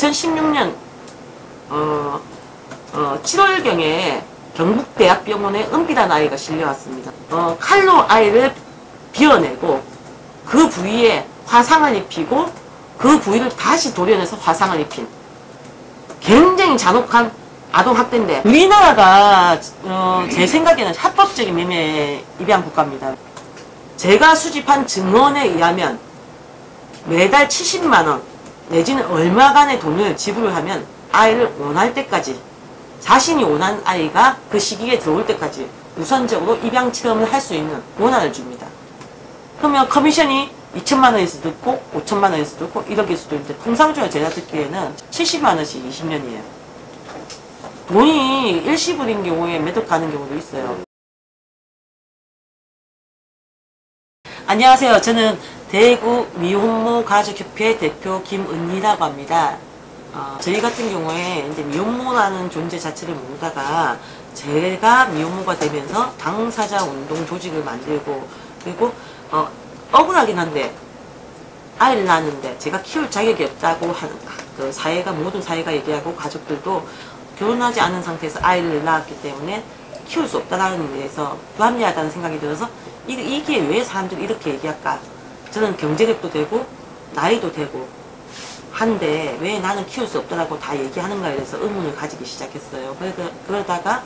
2016년 7월경에 경북대학병원에 은비란 아이가 실려왔습니다. 칼로 아이를 비워내고 그 부위에 화상을 입히고 그 부위를 다시 도려내서 화상을 입힌 굉장히 잔혹한 아동학대인데, 우리나라가 제 생각에는 합법적인 매매 입양 국가입니다. 제가 수집한 증언에 의하면 매달 70만원 내지는 얼마간의 돈을 지불을 하면 아이를 원할 때까지, 자신이 원하는 아이가 그 시기에 들어올 때까지 우선적으로 입양 체험을 할 수 있는 권한을 줍니다. 그러면 커미션이 2천만원일 수도 있고 5천만원일 수도 있고 1억일 수도 있는데, 통상적으로 제가 듣기에는 70만원씩 20년이에요. 돈이 일시불인 경우에 매덕 가는 경우도 있어요. 안녕하세요. 저는 대구 미혼모 가족협회 대표 김은희라고 합니다. 저희 같은 경우에 이제 미혼모라는 존재 자체를 모르다가 제가 미혼모가 되면서 당사자 운동 조직을 만들고, 그리고 억울하긴 한데 아이를 낳았는데 제가 키울 자격이 없다고 하는 그 사회가, 모든 사회가 얘기하고 가족들도 결혼하지 않은 상태에서 아이를 낳았기 때문에 키울 수 없다는 데에서 불합리하다는 생각이 들어서 이게 왜 사람들이 이렇게 얘기할까? 저는 경제력도 되고 나이도 되고 한데 왜 나는 키울 수 없다라고 다 얘기하는가에 대해서 의문을 가지기 시작했어요. 그러다가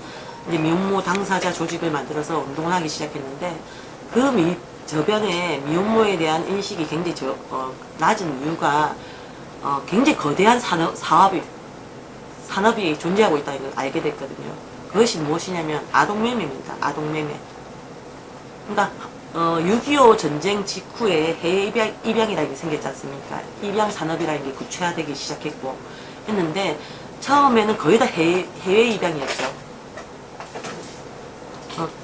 이제 미혼모 당사자 조직을 만들어서 운동을 하기 시작했는데, 그 저변에 미혼모에 대한 인식이 굉장히 낮은 이유가 굉장히 거대한 산업이 존재하고 있다는 걸 알게 됐거든요. 그것이 무엇이냐면 아동매매입니다. 아동매매. 그러니까 6.25 전쟁 직후에 해외 입양이라는 게 생겼지 않습니까? 입양 산업이라는 게 구체화되기 시작했고 했는데, 처음에는 거의 다 해외 입양이었죠.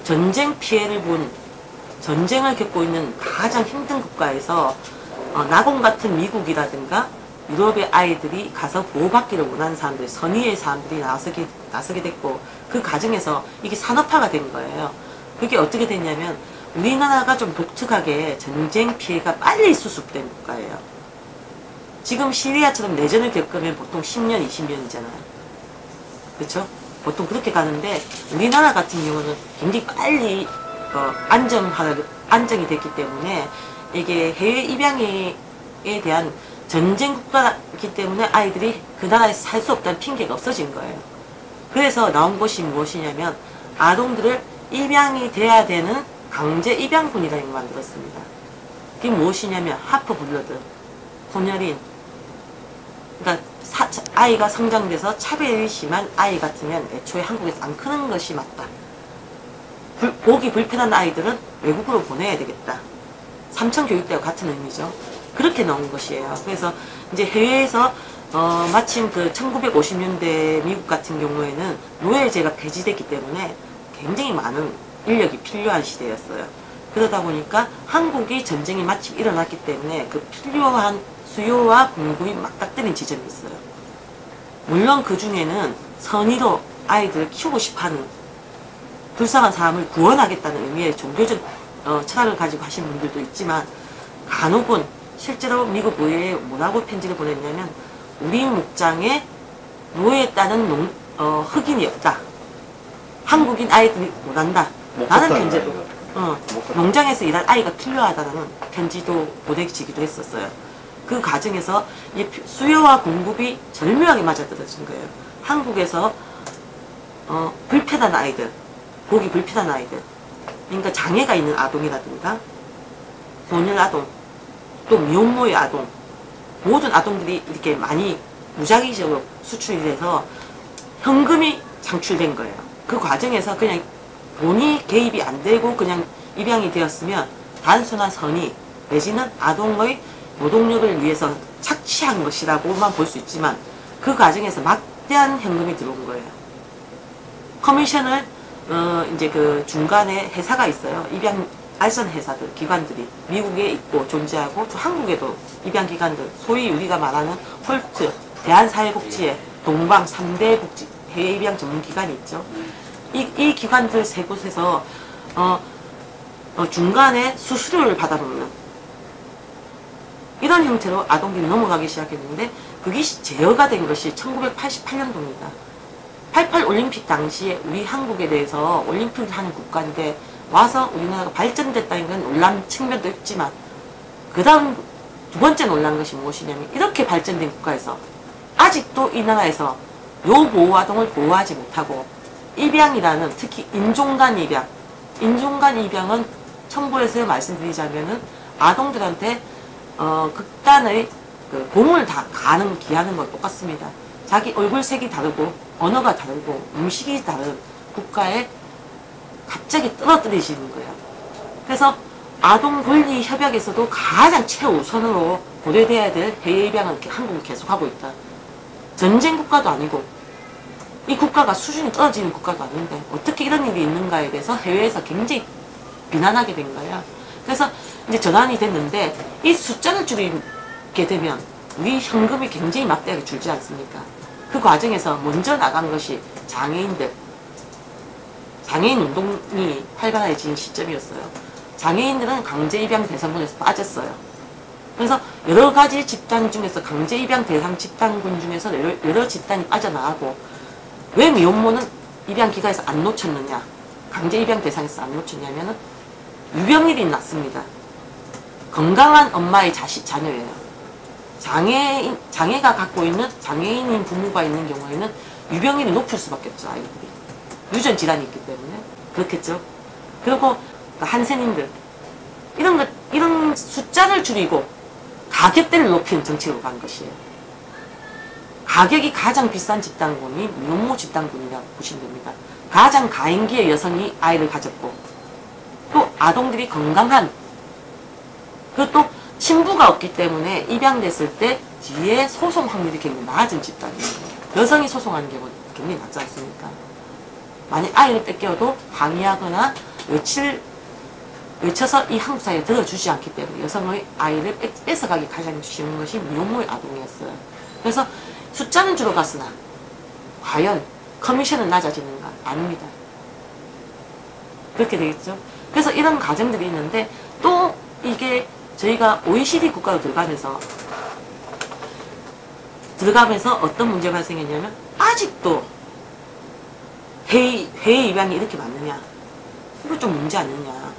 전쟁 피해를 본, 전쟁을 겪고 있는 가장 힘든 국가에서 낙원 같은 미국이라든가 유럽의 아이들이 가서 보호받기를 원하는 사람들, 선의의 사람들이 나서게 됐고, 그 과정에서 이게 산업화가 된 거예요. 그게 어떻게 됐냐면, 우리나라가 좀 독특하게 전쟁 피해가 빨리 수습된 국가예요. 지금 시리아처럼 내전을 겪으면 보통 10년, 20년이잖아요. 그렇죠? 보통 그렇게 가는데, 우리나라 같은 경우는 굉장히 빨리 안정이 됐기 때문에, 이게 해외 입양에 대한 전쟁 국가이기 때문에 아이들이 그 나라에서 살 수 없다는 핑계가 없어진 거예요. 그래서 나온 것이 무엇이냐면, 아동들을 입양이 돼야 되는 강제 입양군이라는 걸 만들었습니다. 그게 무엇이냐면 하프블러드, 혼혈인, 그러니까 아이가 성장돼서 차별이 심한 아이 같으면 애초에 한국에서 안 크는 것이 맞다. 보기 불편한 아이들은 외국으로 보내야 되겠다. 삼천교육대와 같은 의미죠. 그렇게 나온 것이에요. 그래서 이제 해외에서 마침 그 1950년대 미국 같은 경우에는 노예제가 폐지됐기 때문에 굉장히 많은 인력이 필요한 시대였어요. 그러다 보니까 한국이 전쟁이 마침 일어났기 때문에 그 필요한 수요와 공급이 맞닥뜨린 지점이 있어요. 물론 그 중에는 선의로 아이들을 키우고 싶어하는 불쌍한 사람을 구원하겠다는 의미의 종교적 철학을 가지고 하신 분들도 있지만, 간혹은 실제로 미국 의회에 뭐라고 편지를 보냈냐면, 우리 목장에 노예했다는 흑인이 없다. 한국인 아이들이 못한다. 라는 편지도, 농장에서 일할 아이가 필요하다는 편지도 보내지기도 했었어요. 그 과정에서 수요와 공급이 절묘하게 맞아떨어진 거예요. 한국에서 불편한 아이들, 보기 불편한 아이들, 그러니까 장애가 있는 아동이라든가 혼혈 아동, 또 미혼모의 아동, 모든 아동들이 이렇게 많이 무작위적으로 수출이 돼서 현금이 창출된 거예요. 그 과정에서 그냥 돈이 개입이 안 되고 그냥 입양이 되었으면 단순한 선의 내지는 아동의 노동력을 위해서 착취한 것이라고만 볼 수 있지만, 그 과정에서 막대한 현금이 들어온 거예요. 커미션을 이제 그 중간에 회사가 있어요. 입양 알선 회사들, 기관들이 미국에 있고 존재하고, 또 한국에도 입양 기관들, 소위 우리가 말하는 홀트, 대한사회복지회, 동방 3대 복지 해외 입양 전문 기관이 있죠. 이 기관들 세 곳에서 중간에 수수료를 받아먹는 이런 형태로 아동들이 넘어가기 시작했는데, 그게 제어가 된 것이 1988년도입니다. 88 올림픽 당시에 우리 한국에 대해서 올림픽을 하는 국가인데 와서 우리나라가 발전됐다는 건 놀란 측면도 있지만 그 다음 두 번째 놀란 것이 무엇이냐면 이렇게 발전된 국가에서 아직도 이 나라에서 요보호아동을 보호하지 못하고 입양이라는 특히 인종간 입양, 인종간 입양은 첨부해서 말씀드리자면은 아동들한테 극단의 그 공을 다 가는 기하는 건 똑같습니다. 자기 얼굴색이 다르고 언어가 다르고 음식이 다른 국가에 갑자기 떨어뜨리시는 거예요. 그래서 아동 권리 협약에서도 가장 최우선으로 고려돼야 될 해외 입양은 한국은 계속하고 있다. 전쟁 국가도 아니고 이 국가가 수준이 떨어지는 국가도 아닌데 어떻게 이런 일이 있는가에 대해서 해외에서 굉장히 비난하게 된 거야. 그래서 이제 전환이 됐는데 이 숫자를 줄이게 되면 우리 현금이 굉장히 막대하게 줄지 않습니까? 그 과정에서 먼저 나간 것이 장애인들, 장애인 운동이 활발해진 시점이었어요. 장애인들은 강제 입양 대상군에서 빠졌어요. 그래서 여러 가지 집단 중에서 강제 입양 대상 집단군 중에서 여러 집단이 빠져나가고 왜 미혼모는 입양 기간에서 안 놓쳤느냐, 강제 입양 대상에서 안 놓쳤냐면은 유병률이 낮습니다. 건강한 엄마의 자녀예요. 장애가 갖고 있는 장애인인 부모가 있는 경우에는 유병률이 높을 수밖에 없죠. 아이들이 유전 질환이 있기 때문에 그렇겠죠. 그리고 한센인들 이런 숫자를 줄이고 가격대를 높이는 정책으로 간 것이에요. 가격이 가장 비싼 집단군이 미혼모 집단군이라고 보시면 됩니다. 가장 가임기의 여성이 아이를 가졌고 또 아동들이 건강한 그리고 또 친부가 없기 때문에 입양됐을 때 뒤에 소송 확률이 굉장히 낮은 집단이에요. 여성이 소송하는 경우는 굉장히 낮지 않습니까? 만약 아이를 뺏겨도 항의하거나 외쳐서 이 한국 사회에 들어주지 않기 때문에 여성의 아이를 뺏어가기 가장 쉬운 것이 미혼모의 아동이었어요. 그래서 숫자는 줄어갔으나 과연 커미션은 낮아지는가? 아닙니다. 그렇게 되겠죠. 그래서 이런 과정들이 있는데 또 이게 저희가 OECD 국가로 들어가면서 어떤 문제가 발생했냐면 아직도 해외 입양이 이렇게 많느냐, 이거 좀 문제 아니냐.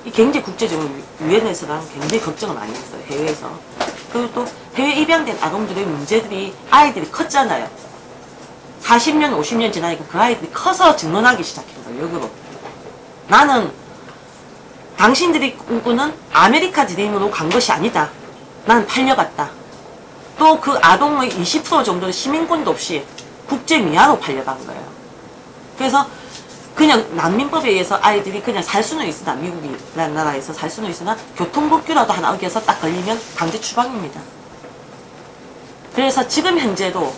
이 굉장히 국제적으로 유엔에서랑 굉장히 걱정을 많이 했어요. 해외에서. 그리고 또 해외 입양된 아동들의 문제들이 아이들이 컸잖아요. 40년 50년 지나니까 그 아이들이 커서 증언하기 시작한 거예요. 역으로 나는 당신들이 꿈꾸는 아메리카 드림으로 간 것이 아니다. 나는 팔려갔다. 또 그 아동의 20% 정도는 시민권도 없이 국제 미아로 팔려간 거예요. 그래서 그냥 난민법에 의해서 아이들이 그냥 살 수는 있으나 미국이라는 나라에서 살 수는 있으나 교통법규라도 하나 어겨서 딱 걸리면 강제 추방입니다. 그래서 지금 현재도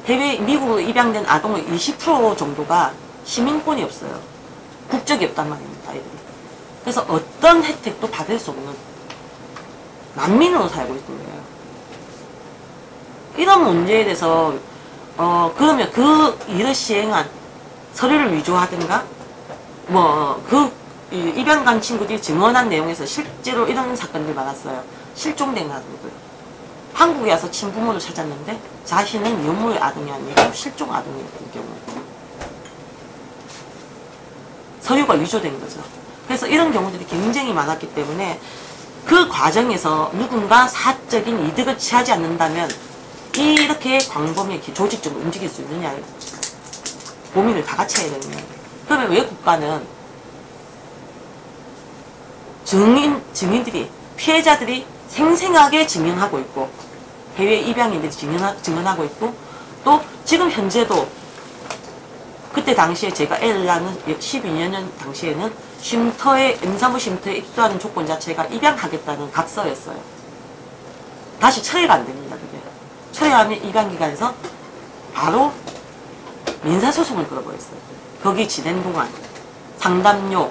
해외 미국으로 입양된 아동의 20% 정도가 시민권이 없어요. 국적이 없단 말입니다. 아이들이. 그래서 어떤 혜택도 받을 수 없는 난민으로 살고 있는 거예요. 이런 문제에 대해서 그러면 그 일을 시행한 서류를 위조하든가 입양 간 친구들이 증언한 내용에서 실제로 이런 사건들이 많았어요. 실종된 아동들. 한국에 와서 친부모를 찾았는데 자신은 미혼모의 아동이 아니고 실종 아동이었던 경우. 서류가 위조된 거죠. 그래서 이런 경우들이 굉장히 많았기 때문에 그 과정에서 누군가 사적인 이득을 취하지 않는다면 이렇게 광범위에 조직적으로 움직일 수 있느냐에 고민을 다 같이 해야 되는 거예요. 그러면 왜 국가는 증인들이, 피해자들이 생생하게 증언하고 있고 해외 입양인들이 증언하고 있고 또 지금 현재도 그때 당시에 제가 애를 낳는 12년 전 당시에는 임사무 쉼터에 입소하는 조건 자체가 입양하겠다는 각서였어요. 다시 처리가 안 됩니다. 그게. 처리하면 입양기관에서 바로 민사소송을 걸어버렸어요. 거기 지낸 동안 상담료,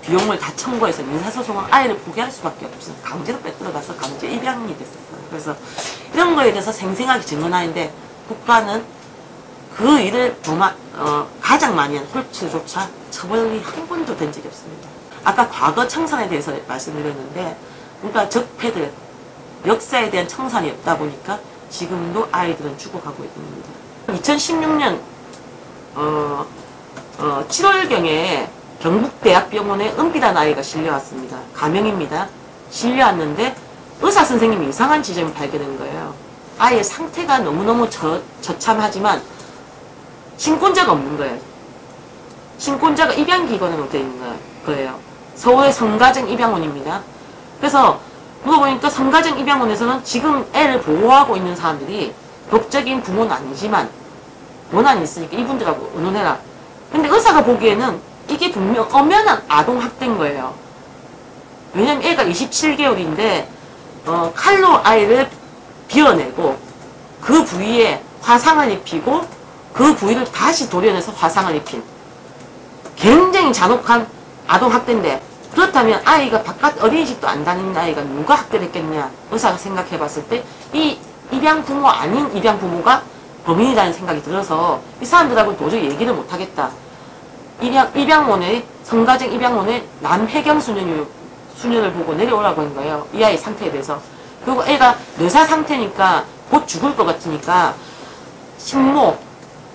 비용을 다 청구해서 민사소송을 아이를 포기할 수밖에 없어요. 강제로 빼들어가서 강제 입양이 됐었어요. 그래서 이런 거에 대해서 생생하게 증언하는데 국가는 그 일을 가장 많이 한 홀츠조차 처벌이 한 번도 된 적이 없습니다. 아까 과거 청산에 대해서 말씀드렸는데, 그러니까 적폐들, 역사에 대한 청산이 없다 보니까 지금도 아이들은 죽어가고 있습니다. 2016년 7월경에 경북대학병원에 은비라는 아이가 실려왔습니다. 가명입니다. 실려왔는데 의사 선생님이 이상한 지점을 발견한 거예요. 아이의 상태가 너무너무 처참하지만 신권자가 없는 거예요. 신권자가 입양기관으로 되어 있는 거예요. 서울의 성가정 입양원입니다. 그래서 물어보니까 성가정 입양원에서는 지금 애를 보호하고 있는 사람들이 법적인 부모는 아니지만 원한이 있으니까 이분들하고 의논해라. 근데 의사가 보기에는 이게 분명 엄연한 아동학대인 거예요. 왜냐면 애가 27개월인데 칼로 아이를 비워내고 그 부위에 화상을 입히고 그 부위를 다시 도려내서 화상을 입힌 굉장히 잔혹한 아동학대인데, 그렇다면 아이가 바깥 어린이집도 안 다니는 아이가 누가 학대를 했겠냐. 의사가 생각해 봤을 때 이 입양 부모 아닌 입양 부모가 범인이라는 생각이 들어서 이 사람들하고 도저히 얘기를 못 하겠다. 입양원에 성가정 입양원에 남해경 수녀를 보고 내려오라고 한 거예요. 이 아이 상태에 대해서. 그리고 애가 뇌사 상태니까 곧 죽을 것 같으니까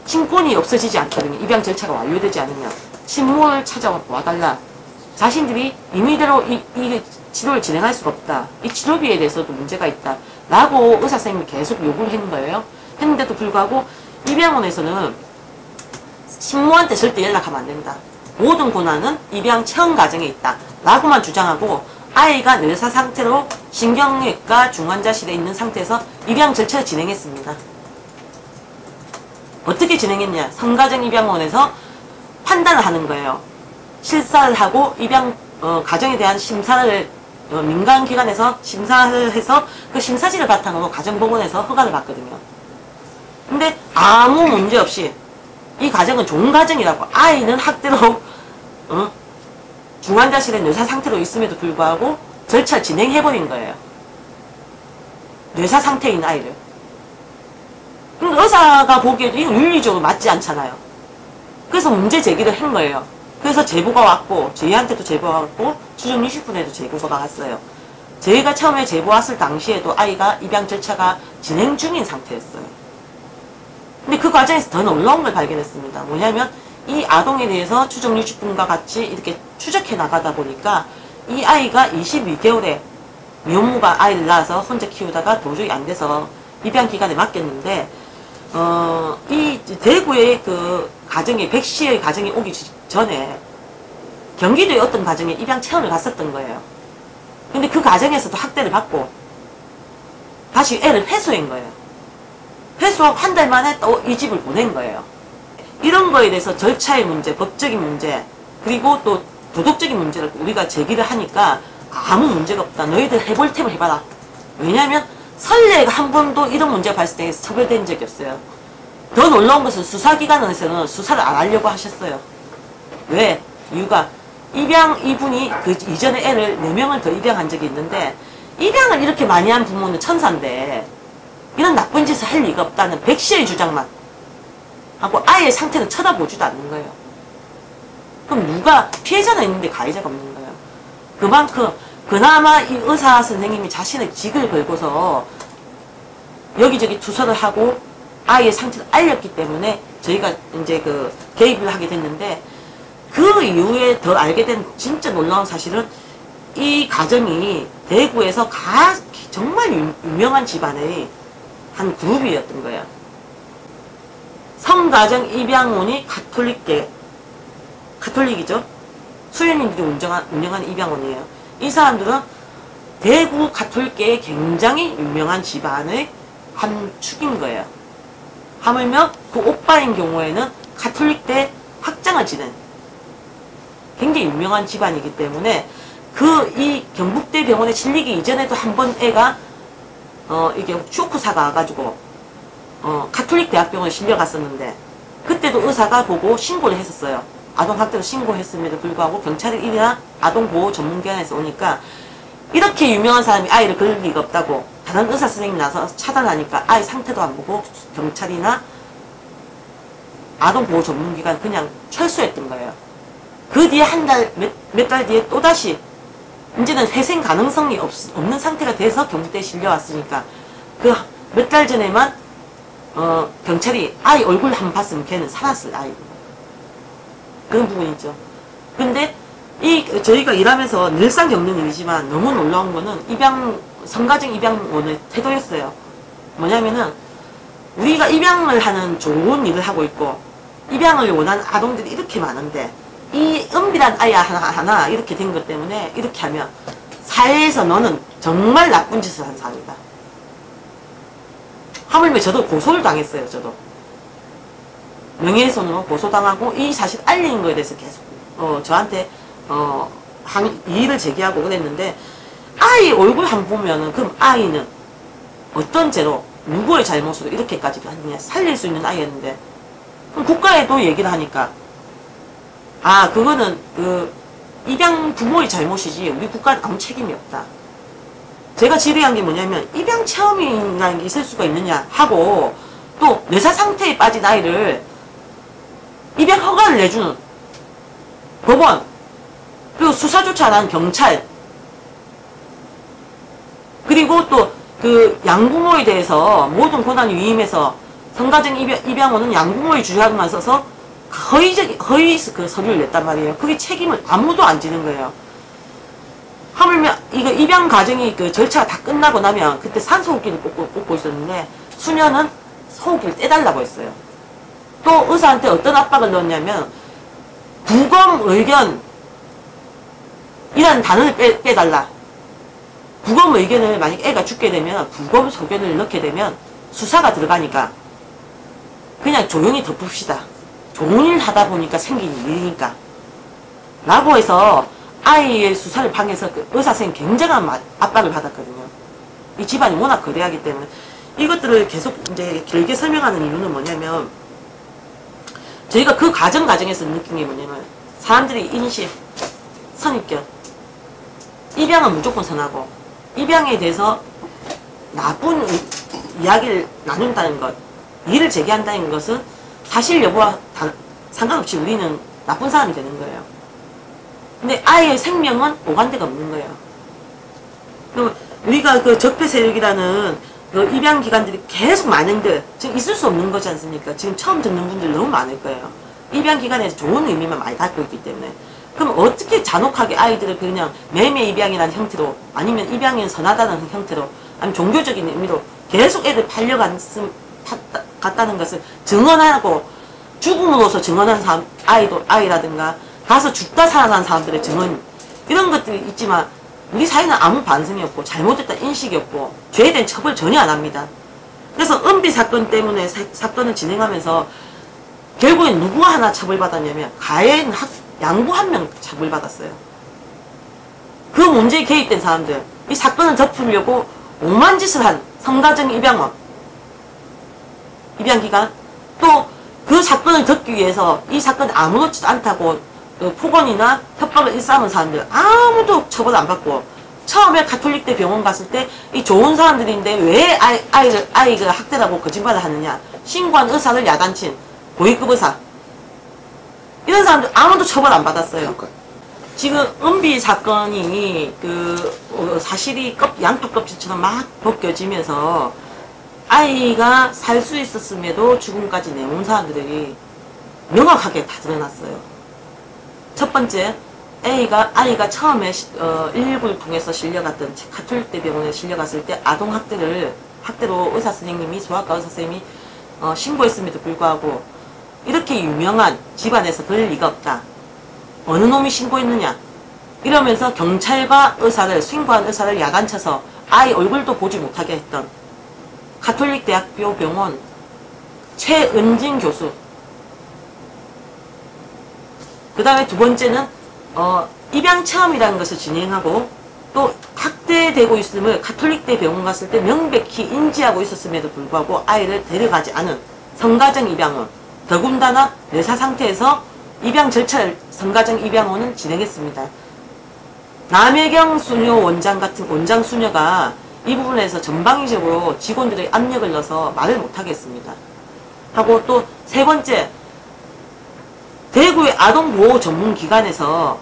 친권이 없어지지 않거든요. 입양 절차가 완료되지 않으면 친모를 찾아와달라. 자신들이 임의대로 이 치료를 진행할 수가 없다. 이 치료비에 대해서도 문제가 있다. 라고 의사 선생님이 계속 요구를 했는 거예요. 했는데도 불구하고 입양원에서는 친모한테 절대 연락하면 안 된다. 모든 권한은 입양 체험 과정에 있다. 라고만 주장하고 아이가 뇌사 상태로 신경외과 중환자실에 있는 상태에서 입양 절차를 진행했습니다. 어떻게 진행했냐. 성가정 입양원에서 판단을 하는 거예요. 실사를 하고 입양 가정에 대한 심사를 민간기관에서 심사를 해서 그 심사지를 바탕으로 가정법원에서 허가를 받거든요. 근데 아무 문제 없이 이 가정은 좋은 가정이라고, 아이는 학대로 중환자실에 뇌사 상태로 있음에도 불구하고 절차 진행해버린 거예요. 뇌사 상태에 있는 아이를. 그러니까 의사가 보기에도 이건 윤리적으로 맞지 않잖아요. 그래서 문제 제기를 한 거예요. 그래서 제보가 왔고, 저희한테도 제보가 왔고, 추정 60분에도 제보가 왔어요. 저희가 처음에 제보 왔을 당시에도 아이가 입양 절차가 진행 중인 상태였어요. 근데 그 과정에서 더 놀라운 걸 발견했습니다. 뭐냐면 이 아동에 대해서 추정 60분과 같이 이렇게 추적해 나가다 보니까 이 아이가 22개월에 미혼모가 아이를 낳아서 혼자 키우다가 도저히 안 돼서 입양기관에 맡겼는데, 이 대구의 그 가정에, 백 씨의 가정에 오기 전에 경기도의 어떤 가정에 입양 체험을 갔었던 거예요. 근데 그 가정에서도 학대를 받고 다시 애를 회수한 거예요. 회수하고 한 달 만에 또 이 집을 보낸 거예요. 이런 거에 대해서 절차의 문제, 법적인 문제, 그리고 또 도덕적인 문제를 우리가 제기를 하니까 아무 문제가 없다. 너희들 해볼 테면 해봐라. 왜냐하면 선례가 한 번도 이런 문제가 발생해서 처벌된 적이 없어요. 더 놀라운 것은 수사기관에서는 수사를 안 하려고 하셨어요. 왜? 이유가 이분이 그 이전에 애를 4명을 더 입양한 적이 있는데, 입양을 이렇게 많이 한 부모는 천사인데 이런 나쁜 짓을 할 리가 없다는 백 씨의 주장만 하고 아이의 상태는 쳐다보지도 않는 거예요. 그럼 누가, 피해자는 있는데 가해자가 없는 거예요. 그만큼 그나마 이 의사 선생님이 자신의 직을 걸고서 여기저기 투서를 하고 아이의 상태를 알렸기 때문에 저희가 이제 그 개입을 하게 됐는데, 그 이후에 더 알게 된 진짜 놀라운 사실은 이 가정이 대구에서 정말 유명한 집안의 한 그룹이었던 거예요. 성가정 입양원이 가톨릭이죠. 수녀님들이 운영하는 입양원이에요. 이 사람들은 대구 가톨릭계의 굉장히 유명한 집안의 한 축인 거예요. 하물며 그 오빠인 경우에는 가톨릭대 학장을 지낸 굉장히 유명한 집안이기 때문에 이 경북대 병원에 실리기 이전에도 한 번 애가 이게 쇼크사가 와가지고 가톨릭 대학병원에 실려갔었는데, 그때도 의사가 보고 신고를 했었어요. 아동학대로 신고했음에도 불구하고 경찰이나 아동보호 전문기관에서 오니까 이렇게 유명한 사람이 아이를 그럴 리가 없다고 다른 의사 선생님이 나서 차단하니까 아이 상태도 안 보고 경찰이나 아동보호 전문기관 그냥 철수했던 거예요. 그 뒤에 몇 달 뒤에 또다시 이제는 회생 가능성이 없는 상태가 돼서 경북대에 실려왔으니까 그 몇 달 전에만 경찰이 아이 얼굴 한번 봤으면 걔는 살았을 아이고. 그런 부분이 있죠. 근데 저희가 일하면서 늘상 겪는 일이지만 너무 놀라운 거는 성가정 입양원의 태도였어요. 뭐냐면은 우리가 입양을 하는 좋은 일을 하고 있고 입양을 원하는 아동들이 이렇게 많은데 이 은밀한 아이 하나 이렇게 된 것 때문에 이렇게 하면 사회에서 너는 정말 나쁜 짓을 한 사람이다. 하물며 저도 고소를 당했어요. 저도 명예훼손으로 고소당하고 이 사실 알리는 거에 대해서 계속 저한테 이의를 제기하고 그랬는데 아이 얼굴 한 번 보면은 그럼 아이는 어떤 죄로 누구의 잘못으로 이렇게까지 하느냐 살릴 수 있는 아이였는데 그럼 국가에도 얘기를 하니까 그거는 그 입양 부모의 잘못이지 우리 국가는 아무 책임이 없다. 제가 질의한 게 뭐냐면 입양 체험이라는 게 있을 수가 있느냐 하고 또 뇌사 상태에 빠진 아이를 입양 허가를 내주는 법원 그리고 수사조차 안 하는 경찰 그리고 또 그 양부모에 대해서 모든 권한이 위임해서 성가정 입양원은 양부모의 주장만 써서 허위 그 서류를 냈단 말이에요. 그게 책임을 아무도 안 지는 거예요. 하물며 이거 입양 과정이 그 절차가 다 끝나고 나면 그때 산소호흡기를 꽂고 있었는데 수녀는 호흡기를 떼달라고 했어요. 또 의사한테 어떤 압박을 넣었냐면 부검 의견 이라는 단어를 빼달라. 부검 의견을 만약 애가 죽게 되면 부검 소견을 넣게 되면 수사가 들어가니까 그냥 조용히 덮읍시다. 좋은 일 하다 보니까 생긴 일이니까 라고 해서 아이의 수사를 방해해서 그 의사 선생님 굉장한 압박을 받았거든요. 이 집안이 워낙 거대하기 때문에 이것들을 계속 이제 길게 설명하는 이유는 뭐냐면 저희가 그 과정에서 느낀 게 뭐냐면 사람들이 인식, 선입견 입양은 무조건 선하고 입양에 대해서 나쁜 이야기를 나눈다는 것 이의를 제기한다는 것은 사실 여부와 상관없이 우리는 나쁜 사람이 되는 거예요. 근데 아이의 생명은 오간데가 없는 거예요. 그럼 우리가 그 적폐 세력이라는 그 입양 기관들이 계속 많은데 지금 있을 수 없는 거지 않습니까? 지금 처음 듣는 분들 너무 많을 거예요. 입양 기관에서 좋은 의미만 많이 갖고 있기 때문에. 그럼 어떻게 잔혹하게 아이들을 그냥 매매 입양이라는 형태로 아니면 입양이 선하다는 형태로 아니면 종교적인 의미로 계속 애들 갔다는 것을 증언하고 죽음으로써 증언한 사람 아이라든가 가서 죽다 살아난 사람들의 증언 이런 것들이 있지만 우리 사회는 아무 반성이 없고 잘못했다 인식이 없고 죄에 대한 처벌 전혀 안 합니다. 그래서 은비 사건 때문에 사건을 진행하면서 결국엔 누구 하나 처벌받았냐면 가해인 양부 한 명 처벌받았어요. 그 문제에 개입된 사람들 이 사건을 덮으려고 오만 짓을 한 성가정 입양원 입양기관 또 그 사건을 덮기 위해서 이 사건이 아무렇지도 않다고 폭언이나 협박을 일삼은 사람들 아무도 처벌 안 받고 처음에 가톨릭대 병원 갔을 때 이 좋은 사람들인데 왜 아이가 학대라고 거짓말을 하느냐 신고한 의사를 야단친 고위급 의사 이런 사람들 아무도 처벌 안 받았어요. 지금 은비 사건이 사실이 양파 껍질처럼 막 벗겨지면서 아이가 살 수 있었음에도 죽음까지 내몬 사람들이 명확하게 다 드러났어요. 첫 번째, 아이가 처음에 119를 통해서 실려갔던 가톨릭대 병원에 실려갔을 때 아동 학대로 의사 선생님이 소아과 의사 선생님이 신고했음에도 불구하고 이렇게 유명한 집안에서 그럴 리가 없다. 어느 놈이 신고했느냐? 이러면서 경찰과 신고한 의사를 야단쳐서 아이 얼굴도 보지 못하게 했던 가톨릭대학교 병원 최은진 교수. 그 다음에 두 번째는 입양 체험이라는 것을 진행하고 또 학대되고 있음을 가톨릭대 병원 갔을 때 명백히 인지하고 있었음에도 불구하고 아이를 데려가지 않은 성가정 입양원. 더군다나 뇌사 상태에서 입양 절차를 성가정 입양원은 진행했습니다. 남혜경 수녀 원장 같은 원장 수녀가 이 부분에서 전방위적으로 직원들의 압력을 넣어서 말을 못하게 했습니다. 하고 또 세 번째, 대구의 아동보호 전문기관에서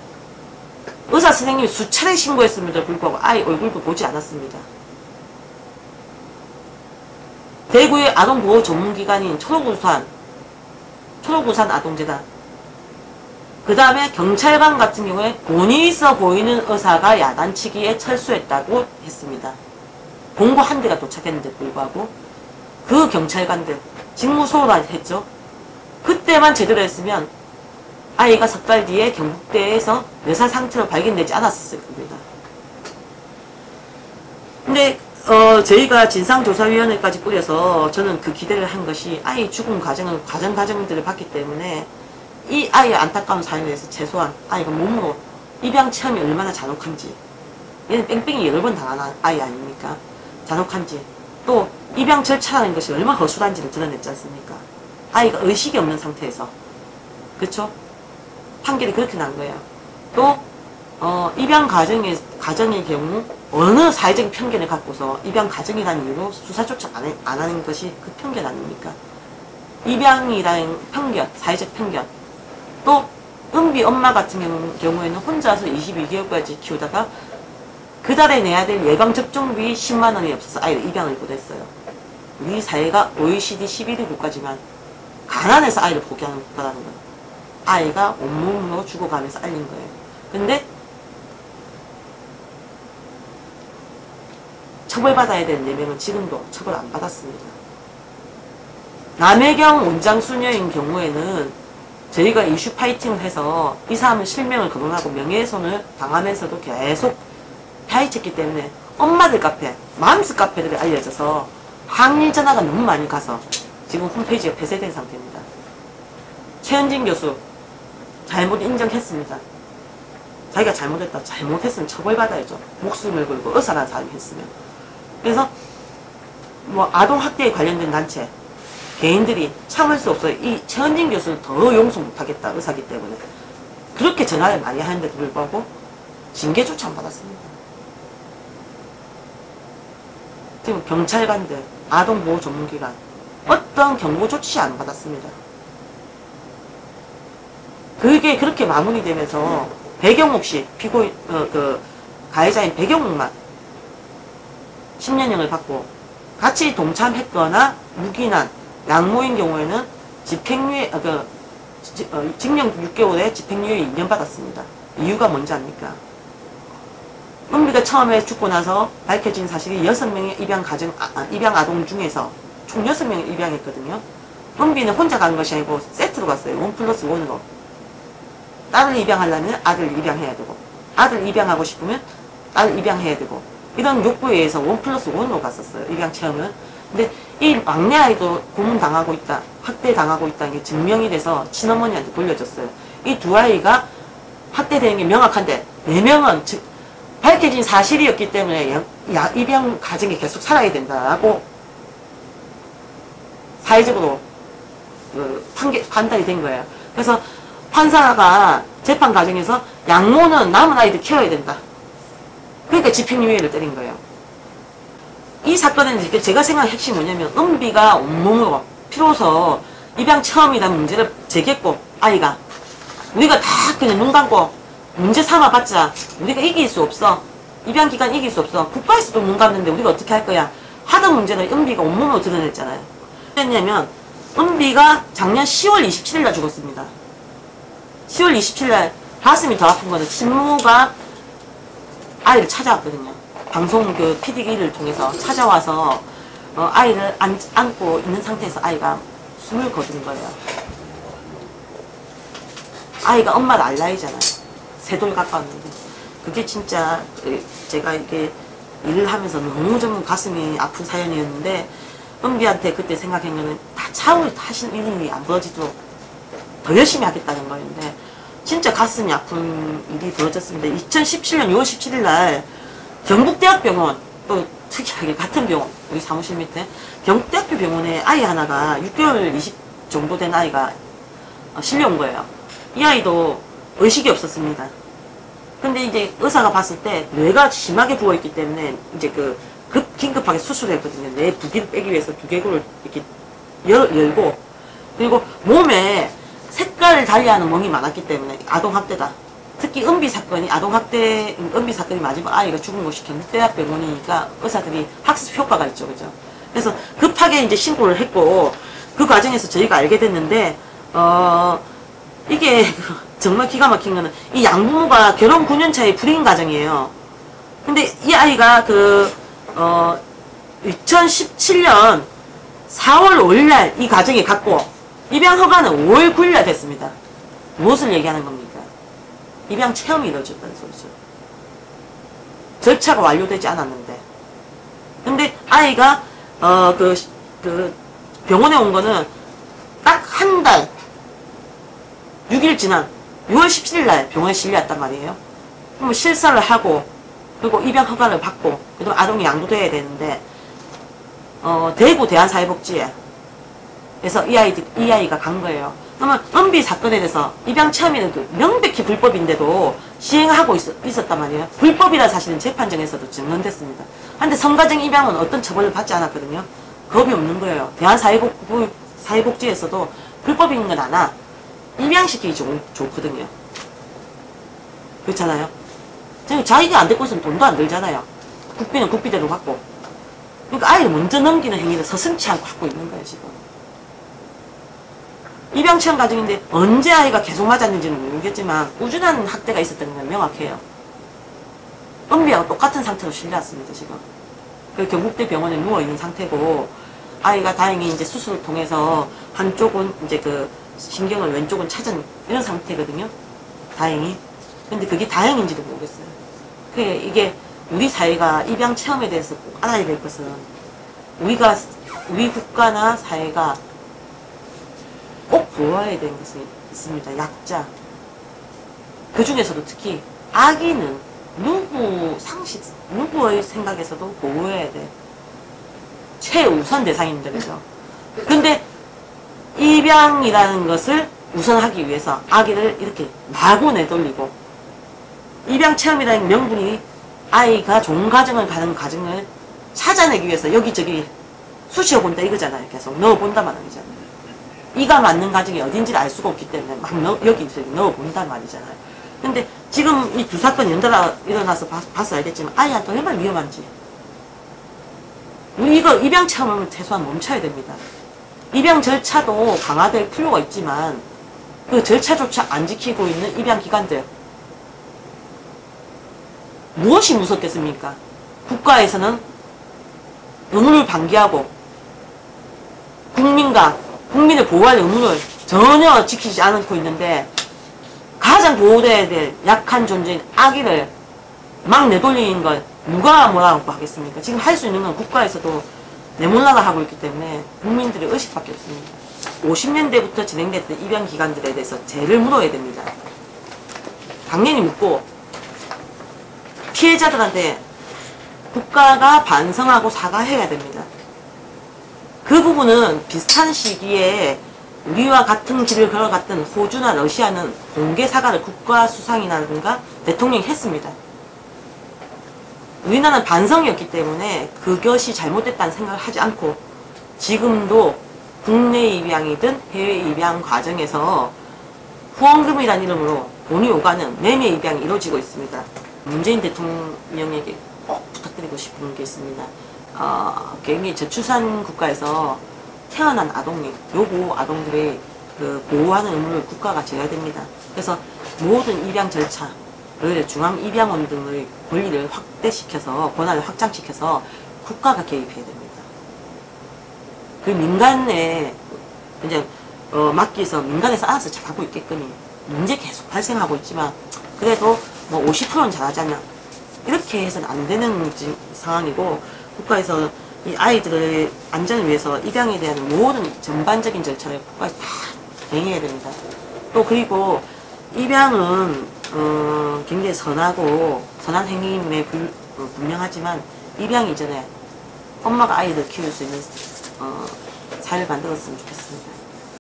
의사 선생님이 수차례 신고했음에도 불구하고 아이 얼굴도 보지 않았습니다. 대구의 아동보호 전문기관인 초록우산 아동재단, 그 다음에 경찰관 같은 경우에 본의 있어 보이는 의사가 야단치기에 철수했다고 했습니다. 공고 한 대가 도착했는데 불구하고 그 경찰관들 직무소홀했죠. 그때만 제대로 했으면 아이가 석 달 뒤에 경북대에서 뇌사 상태로 발견되지 않았을 겁니다. 근데 저희가 진상조사위원회까지 꾸려서 저는 그 기대를 한 것이 아이 죽음 과정을 과정들을 봤기 때문에 이 아이의 안타까운 사연에 대해서 최소한 아이가 몸으로 입양 체험이 얼마나 잔혹한지, 얘는 뺑뺑이 여러 번 당한 아이 아닙니까? 잔혹한지, 또 입양 절차라는 것이 얼마나 허술한지를 드러냈지 않습니까? 아이가 의식이 없는 상태에서, 그쵸? 판결이 그렇게 난 거예요. 또 입양 가정의 경우 어느 사회적인 편견을 갖고서 입양 가정이라는 이유로 수사조차 안 하는 것이 그 편견 아닙니까? 입양이라는 편견, 사회적 편견. 또 은비 엄마 같은 경우에는 혼자서 22개월까지 키우다가 그 달에 내야 될 예방접종비 10만 원이 없어서 아이를 입양을 못했어요. 우리 사회가 OECD 11위 국가지만 가난해서 아이를 포기하는 국가라는 거예요. 아이가 온몸으로 죽어가면서 알린 거예요. 근데 처벌받아야 되는 4명은 지금도 처벌 안 받았습니다. 남해경 원장 수녀인 경우에는 저희가 이슈 파이팅을 해서 이 사람은 실명을 거론하고 명예훼손을 당하면서도 계속 파헤쳤기 때문에 엄마들 카페, 맘스 카페들이 알려져서 항의 전화가 너무 많이 가서 지금 홈페이지가 폐쇄된 상태입니다. 최은진 교수 잘못 인정했습니다. 자기가 잘못했다. 잘못했으면 처벌받아야죠. 목숨을 걸고 의사라는 사람이 했으면. 그래서 뭐 아동학대에 관련된 단체 개인들이 참을 수 없어요. 이 최은진 교수는 더 용서 못하겠다. 의사기 때문에. 그렇게 전화를 많이 하는데도 불구하고 징계조차 안 받았습니다. 지금 경찰관들, 아동보호 전문기관 어떤 경고 조치 안 받았습니다. 그게 그렇게 마무리되면서 배경옥 씨, 가해자인 배경옥만 10년형을 받고 같이 동참했거나 무기난, 양모인 경우에는 집행유예, 징역 6개월에 집행유예 2년 받았습니다. 이유가 뭔지 압니까? 은비가 처음에 죽고 나서 밝혀진 사실이 6명의 입양 아동 중에서 총 6명을 입양했거든요. 은비는 혼자 간 것이 아니고 세트로 갔어요. 1+1으로. 딸을 입양하려면 아들을 입양해야 되고, 아들 입양하고 싶으면 딸을 입양해야 되고, 이런 욕구에 의해서 1+1으로 갔었어요. 입양 체험은. 근데 이 막내 아이도 고문당하고 있다, 학대당하고 있다는 게 증명이 돼서 친어머니한테 돌려줬어요. 이 두 아이가 학대되는 게 명확한데 4명은 밝혀진 사실이었기 때문에 입양 가정이 계속 살아야 된다라고 사회적으로 판단이 된 거예요. 그래서 판사가 재판 과정에서 양모는 남은 아이들 키워야 된다. 그러니까 집행유예를 때린 거예요. 이 사건은 제가 생각한 핵심이 뭐냐면 은비가 온몸으로 피로서 입양 처음이라는 문제를 제기했고 아이가 우리가 다 그냥 눈 감고 문제 삼아봤자 우리가 이길 수 없어. 입양 기간 이길 수 없어. 국가에서도 눈 감는데 우리가 어떻게 할 거야. 하던 문제는 은비가 온몸으로 드러냈잖아요. 왜냐면 은비가 작년 10월 27일 날 죽었습니다. 10월 27일 날 가슴이 더 아픈 거는 친모가 아이를 찾아왔거든요. 방송 그 PD기를 통해서 찾아와서 아이를 안고 있는 상태에서 아이가 숨을 거둔 거예요. 아이가 엄마를 알라이잖아요. 세돌 가까웠는데. 그게 진짜 제가 이렇게 일을 하면서 너무 좀 가슴이 아픈 사연이었는데 은비한테 그때 생각한 거는 다 차후에 다시 일이 안 벌어지도록 더 열심히 하겠다는 거였는데 진짜 가슴이 아픈 일이 벌어졌습니다. 2017년 6월 17일 날 경북대학병원, 또 특이하게 같은 병원, 우리 사무실 밑에 경북대학교 병원에 아이 하나가 6개월 20 정도 된 아이가 실려온 거예요. 이 아이도 의식이 없었습니다. 근데 이제 의사가 봤을 때 뇌가 심하게 부어있기 때문에 이제 긴급하게 수술을 했거든요. 뇌 부기를 빼기 위해서 두개골을 이렇게 열고, 그리고 몸에 색깔을 달리하는 멍이 많았기 때문에 아동학대다. 특히 은비 사건이 아동학대 은비 사건이 마지막 아이가 죽은 곳이 경북대학병원이니까 의사들이 학습 효과가 있죠, 그죠? 그래서 급하게 이제 신고를 했고 그 과정에서 저희가 알게 됐는데 이게 정말 기가 막힌 거는 이 양부모가 결혼 9년 차의 불임 가정이에요. 근데 이 아이가 2017년 4월 5일날 이 가정에 갔고 입양 허가는 5월 9일날 됐습니다. 무엇을 얘기하는 겁니까? 입양 체험이 이루어졌다는 소리죠. 절차가 완료되지 않았는데. 근데 아이가 병원에 온 거는 딱 한 달 6일 지난 6월 17일 날 병원에 실려왔단 말이에요. 그럼 실사를 하고 그리고 입양 허가를 받고 그다음 아동이 양도돼야 되는데 대구 대한사회복지에 그래서 이 아이가 간 거예요. 그러면 은비 사건에 대해서 입양 체험이는 명백히 불법인데도 시행하고 있었단 말이에요. 불법이라는 사실은 재판정에서도 증명됐습니다. 그런데 성가정 입양은 어떤 처벌을 받지 않았거든요. 겁이 없는 거예요. 대한사회복지에서도 불법인 건 아나 입양시키기 좋거든요. 그렇잖아요. 자기가 안 데리고 있으면 돈도 안 들잖아요. 국비는 국비대로 받고. 그러니까 아이를 먼저 넘기는 행위를 서슴지 않고 하고 있는 거예요, 지금. 입양 체험 과정인데 언제 아이가 계속 맞았는지는 모르겠지만 꾸준한 학대가 있었던 건 명확해요. 은비하고 똑같은 상태로 실려왔습니다, 지금. 그 경북대 병원에 누워있는 상태고 아이가 다행히 이제 수술을 통해서 한쪽은 이제 신경을 왼쪽은 찾은 이런 상태거든요. 다행히. 근데 그게 다행인지도 모르겠어요. 이게 우리 사회가 입양 체험에 대해서 꼭 알아야 될 것은 우리 국가나 사회가 꼭 보호해야 되는 것이 있습니다. 약자. 그 중에서도 특히 아기는 누구의 생각에서도 보호해야 돼. 최우선 대상입니다. 그죠? 근데 입양이라는 것을 우선하기 위해서 아기를 이렇게 마구 내돌리고 입양 체험이라는 명분이 아이가 좋은 가정을 가는 가정을 찾아내기 위해서 여기저기 쑤시어 본다 이거잖아요. 계속 넣어본단 말이잖아요. 이가 맞는 가정이 어딘지를 알 수가 없기 때문에 막 여기저기 넣어본단 말이잖아요. 근데 지금 이 두 사건이 연달아 일어나서 봐서 알겠지만 아이한테 얼마나 위험한지. 이거 입양 체험을 최소한 멈춰야 됩니다. 입양 절차도 강화될 필요가 있지만 그 절차조차 안 지키고 있는 입양 기관들 무엇이 무섭겠습니까? 국가에서는 의무를 방기하고 국민을 보호할 의무를 전혀 지키지 않고 있는데 가장 보호돼야 될 약한 존재인 아기를 막 내돌리는 걸 누가 뭐라고 하겠습니까? 지금 할 수 있는 건 국가에서도 내몰라라 하고 있기 때문에 국민들의 의식밖에 없습니다. 50년대부터 진행됐던 입양 기관들에 대해서 죄를 물어야 됩니다. 당연히 묻고 피해자들한테 국가가 반성하고 사과해야 됩니다. 그 부분은 비슷한 시기에 우리와 같은 길을 걸어갔던 호주나 러시아는 공개 사과를 국가 수상이라든가 대통령이 했습니다. 우리나라는 반성이었기 때문에 그것이 잘못됐다는 생각을 하지 않고 지금도 국내 입양이든 해외 입양 과정에서 후원금이라는 이름으로 돈이 오가는 매매 입양이 이루어지고 있습니다. 문재인 대통령에게 꼭 부탁드리고 싶은 게 있습니다. 굉장히 저출산 국가에서 태어난 요구 아동들의 보호하는 의무를 국가가 져야 됩니다. 그래서 모든 입양 절차를 중앙입양원 등의 권리를 확대시켜서 권한을 확장시켜서 국가가 개입해야 됩니다. 그 민간에 이제 맡기서 민간에서 알아서 잘하고 있게끔이 문제 계속 발생하고 있지만 그래도 뭐 50%는 잘하지 않냐 이렇게 해서는 안 되는 상황이고 국가에서 이 아이들의 안전을 위해서 입양에 대한 모든 전반적인 절차를 국가에서 다 대행해야 됩니다. 또 그리고 입양은 굉장히 선한 행위임에 분명하지만 입양 이전에 엄마가 아이들 키울 수 있는 사회를 만들었으면 좋겠습니다.